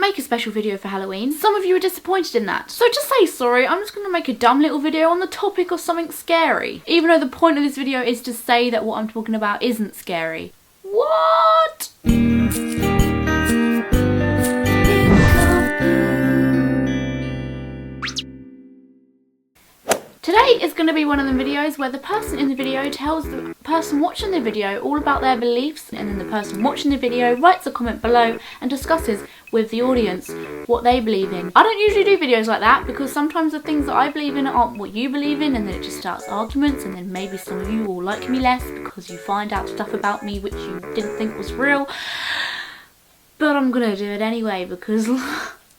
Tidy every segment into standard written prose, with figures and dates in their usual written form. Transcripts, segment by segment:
make a special video for Halloween. Some of you are disappointed in that. So just say sorry, I'm just going to make a dumb little video on the topic of something scary. Even though the point of this video is to say that what I'm talking about isn't scary. What? Today is going to be one of the videos where the person in the video tells the person watching the video all about their beliefs, and then the person watching the video writes a comment below and discusses with the audience what they believe in. I don't usually do videos like that because sometimes the things that I believe in aren't what you believe in, and then it just starts arguments, and then maybe some of you will like me less because you find out stuff about me which you didn't think was real. But I'm gonna do it anyway because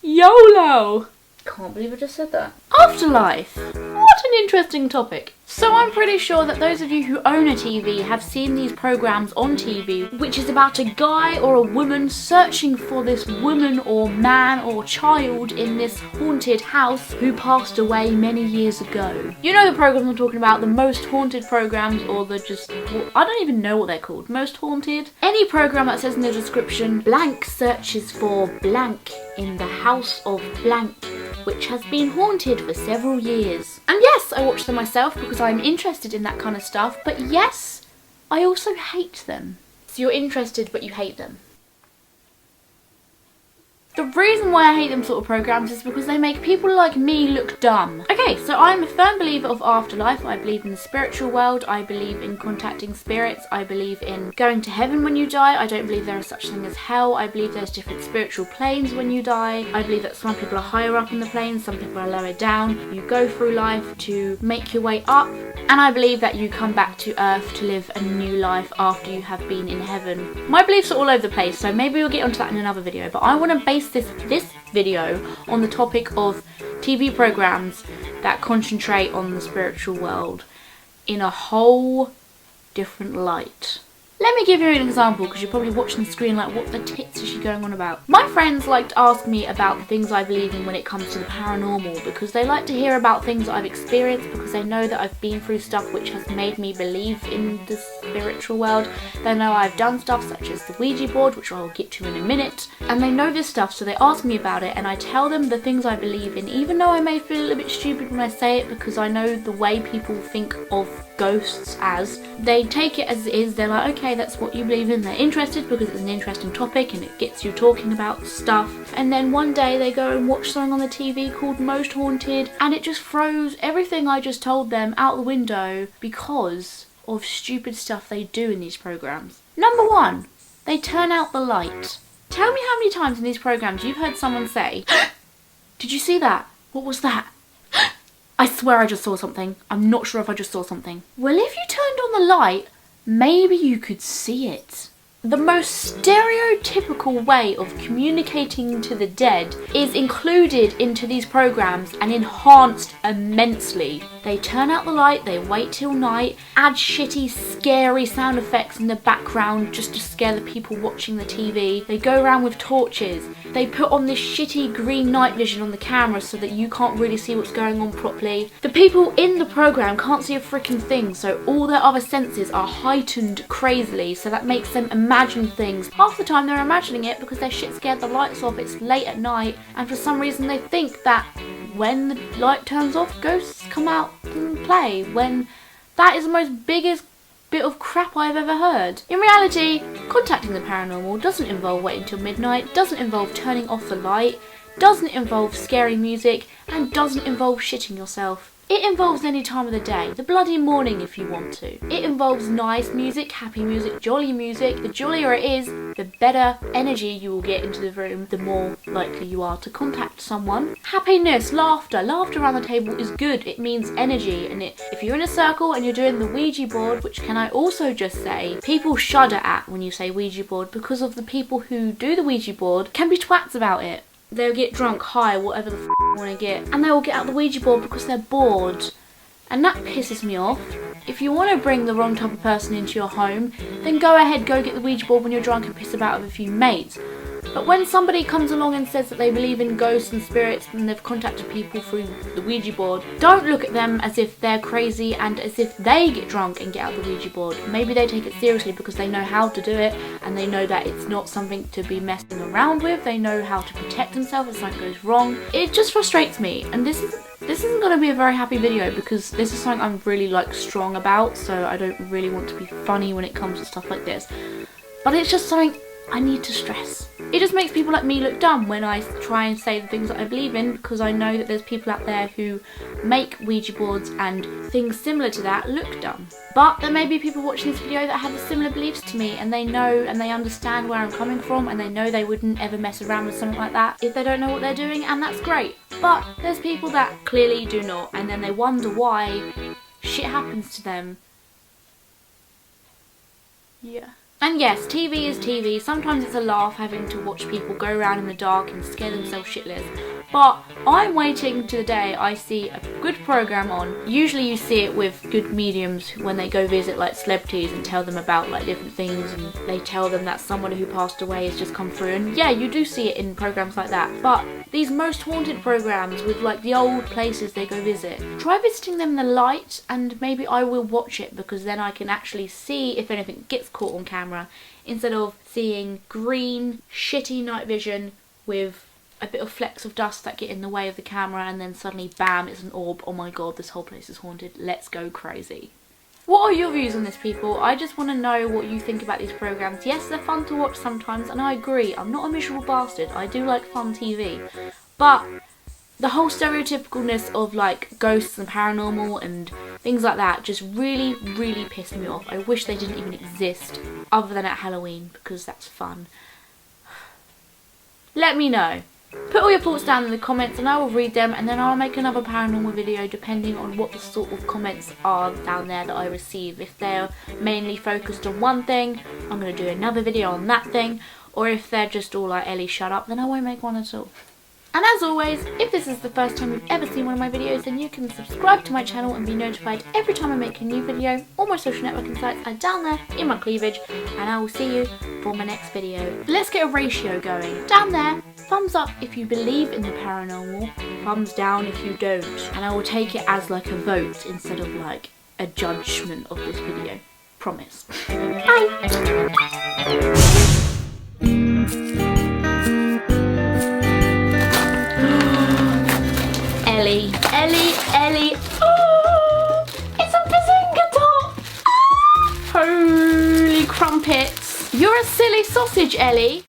YOLO! Can't believe I just said that. Afterlife! What an interesting topic. So I'm pretty sure that those of you who own a TV have seen these programs on TV, which is about a guy or a woman searching for this woman or man or child in this haunted house who passed away many years ago. You know the programs I'm talking about, the most haunted programs, or the just, well, I don't even know what they're called, most haunted? Any program that says in the description, blank searches for blank in the house of blank, which has been haunted for several years. And yes, I watch them myself because I'm interested in that kind of stuff, but yes, I also hate them. So you're interested but you hate them. The reason why I hate them sort of programs is because they make people like me look dumb. Okay, so I'm a firm believer of afterlife. I believe in the spiritual world. I believe in contacting spirits. I believe in going to heaven when you die. I don't believe there is such thing as hell. I believe there's different spiritual planes when you die. I believe that some people are higher up in the planes, some people are lower down. You go through life to make your way up. And I believe that you come back to earth to live a new life after you have been in heaven. My beliefs are all over the place, so maybe we'll get onto that in another video. But I want to base this video on the topic of TV programs that concentrate on the spiritual world in a whole different light. Let me give you an example, because you're probably watching the screen like, what the tits is she going on about? My friends like to ask me about the things I believe in when it comes to the paranormal, because they like to hear about things that I've experienced, because they know that I've been through stuff which has made me believe in the spiritual world. They know I've done stuff such as the Ouija board, which I'll get to in a minute, and they know this stuff, so they ask me about it, and I tell them the things I believe in, even though I may feel a little bit stupid when I say it, because I know the way people think of ghosts as. They take it as it is. They're like, okay, that's what you believe in. They're interested because it's an interesting topic and it gets you talking about stuff. And then one day they go and watch something on the TV called Most Haunted, and it just throws everything I just told them out the window because of stupid stuff they do in these programs. Number one, they turn out the light. Tell me how many times in these programs you've heard someone say, did you see that? What was that? I swear I just saw something. I'm not sure if I just saw something. Well, if you turned on the light, maybe you could see it. The most stereotypical way of communicating to the dead is included into these programs and enhanced immensely. They turn out the light, they wait till night, add shitty, scary sound effects in the background just to scare the people watching the TV. They go around with torches. They put on this shitty green night vision on the camera so that you can't really see what's going on properly. The people in the program can't see a freaking thing, so all their other senses are heightened crazily, so that makes them imagine things. Half the time they're imagining it because they're shit scared the lights off, it's late at night, and for some reason they think that when the light turns off, ghosts come out and play, when that is the most biggest bit of crap I've ever heard. In reality, contacting the paranormal doesn't involve waiting till midnight, doesn't involve turning off the light, doesn't involve scary music, and doesn't involve shitting yourself. It involves any time of the day, the bloody morning if you want to. It involves nice music, happy music, jolly music. The jollier it is, the better energy you will get into the room, the more likely you are to contact someone. Happiness, laughter. Laughter around the table is good. It means energy. And if you're in a circle and you're doing the Ouija board, which can I also just say, people shudder at when you say Ouija board because of the people who do the Ouija board can be twats about it. They'll get drunk, high, whatever the f*** they want to get, and they will get out the Ouija board because they're bored. And that pisses me off. If you want to bring the wrong type of person into your home, then go ahead, go get the Ouija board when you're drunk and piss about with a few mates. But when somebody comes along and says that they believe in ghosts and spirits and they've contacted people through the Ouija board, don't look at them as if they're crazy and as if they get drunk and get out the Ouija board. Maybe they take it seriously because they know how to do it and they know that it's not something to be messing around with. They know how to protect themselves if something goes wrong. It just frustrates me, and this isn't going to be a very happy video because this is something I'm really strong about, so I don't really want to be funny when it comes to stuff like this. But it's just something I need to stress. It just makes people like me look dumb when I try and say the things that I believe in, because I know that there's people out there who make Ouija boards and things similar to that look dumb. But there may be people watching this video that have similar beliefs to me, and they know and they understand where I'm coming from, and they know they wouldn't ever mess around with something like that if they don't know what they're doing, and that's great. But there's people that clearly do not, and then they wonder why shit happens to them. Yeah. And yes, TV is TV. Sometimes it's a laugh having to watch people go around in the dark and scare themselves shitless. But I'm waiting to the day I see a good program on. Usually you see it with good mediums when they go visit like celebrities and tell them about like different things, and they tell them that someone who passed away has just come through, and yeah, you do see it in programs like that. But these most haunted programs with like the old places they go visit, try visiting them in the light, and maybe I will watch it because then I can actually see if anything gets caught on camera, instead of seeing green, shitty night vision with a bit of flecks of dust that get in the way of the camera, and then suddenly bam, it's an orb. Oh my god, this whole place is haunted. Let's go crazy. What are your views on this, people? I just want to know what you think about these programs. Yes, they're fun to watch sometimes, and I agree, I'm not a miserable bastard. I do like fun TV. But the whole stereotypicalness of like ghosts and paranormal and things like that just really, really pissed me off. I wish they didn't even exist other than at Halloween, because that's fun. Let me know. Put all your thoughts down in the comments and I will read them, and then I'll make another paranormal video depending on what the sort of comments are down there that I receive. If they're mainly focused on one thing, I'm going to do another video on that thing, or if they're just all like, Ellie, shut up, then I won't make one at all. And as always, if this is the first time you've ever seen one of my videos, then you can subscribe to my channel and be notified every time I make a new video. All my social networking sites are down there in my cleavage, and I will see you for my next video. Let's get a ratio going. Down there, thumbs up if you believe in the paranormal, thumbs down if you don't. And I will take it as like a vote instead of like a judgment of this video. Promise. Bye! Ellie, oh, it's a bazinga top! Ah, holy crumpets! You're a silly sausage, Ellie!